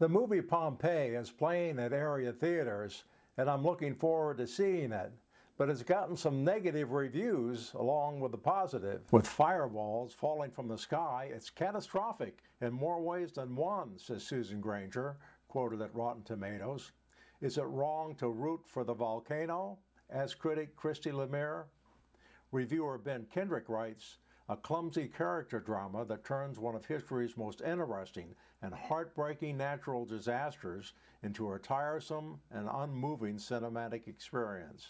The movie Pompeii is playing at area theaters, and I'm looking forward to seeing it. But it's gotten some negative reviews along with the positive. With fireballs falling from the sky, it's catastrophic in more ways than one, says Susan Granger, quoted at Rotten Tomatoes. Is it wrong to root for the volcano? Asks critic Christy Lemire. Reviewer Ben Kendrick writes, a clumsy character drama that turns one of history's most interesting and heartbreaking natural disasters into a tiresome and unmoving cinematic experience.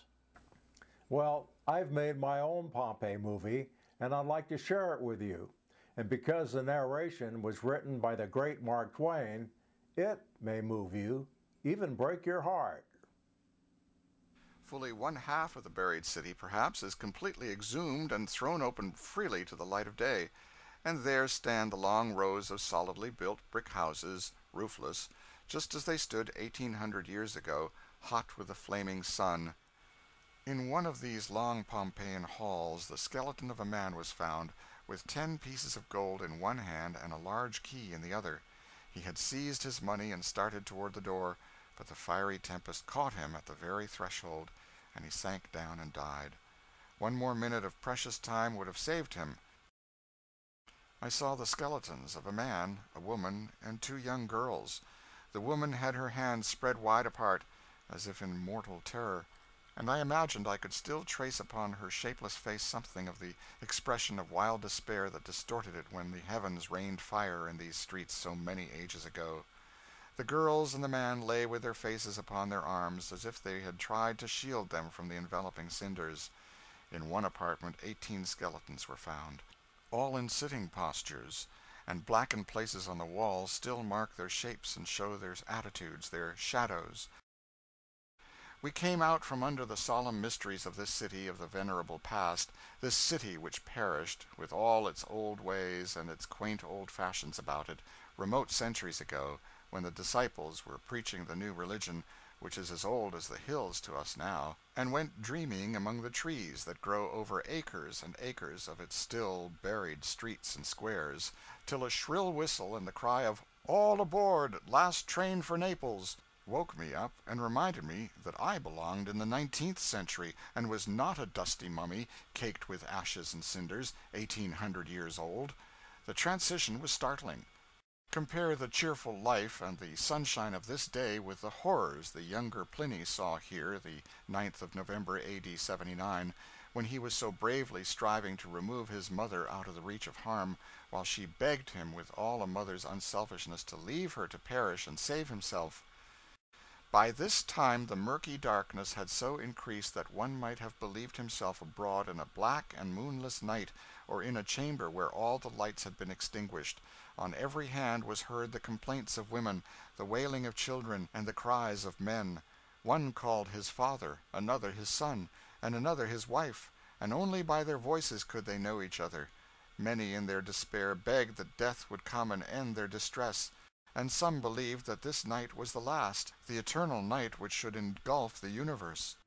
Well, I've made my own Pompeii movie, and I'd like to share it with you. And because the narration was written by the great Mark Twain, it may move you, even break your heart. Fully one half of the buried city, perhaps, is completely exhumed and thrown open freely to the light of day, and there stand the long rows of solidly built brick houses, roofless, just as they stood 1,800 years ago, hot with the flaming sun. In one of these long Pompeian halls the skeleton of a man was found, with 10 pieces of gold in one hand and a large key in the other. He had seized his money and started toward the door, but the fiery tempest caught him at the very threshold, and he sank down and died. One more minute of precious time would have saved him. I saw the skeletons of a man, a woman, and 2 young girls. The woman had her hands spread wide apart, as if in mortal terror, and I imagined I could still trace upon her shapeless face something of the expression of wild despair that distorted it when the heavens rained fire in these streets so many ages ago. The girls and the man lay with their faces upon their arms, as if they had tried to shield them from the enveloping cinders. In one apartment 18 skeletons were found, all in sitting postures, and blackened places on the walls still mark their shapes and show their attitudes, their shadows. We came out from under the solemn mysteries of this city of the venerable past, this city which perished, with all its old ways and its quaint old fashions about it, remote centuries ago, when the disciples were preaching the new religion, which is as old as the hills to us now, and went dreaming among the trees that grow over acres and acres of its still buried streets and squares, till a shrill whistle and the cry of "All aboard! Last train for Naples!" woke me up and reminded me that I belonged in the 19th century, and was not a dusty mummy, caked with ashes and cinders, 1,800 years old. The transition was startling. Compare the cheerful life and the sunshine of this day with the horrors the younger Pliny saw here the 9th of November A.D. 79, when he was so bravely striving to remove his mother out of the reach of harm, while she begged him with all a mother's unselfishness to leave her to perish and save himself. By this time the murky darkness had so increased that one might have believed himself abroad in a black and moonless night, or in a chamber where all the lights had been extinguished. On every hand was heard the complaints of women, the wailing of children, and the cries of men. One called his father, another his son, and another his wife, and only by their voices could they know each other. Many in their despair begged that death would come and end their distress, and some believed that this night was the last, the eternal night which should engulf the universe.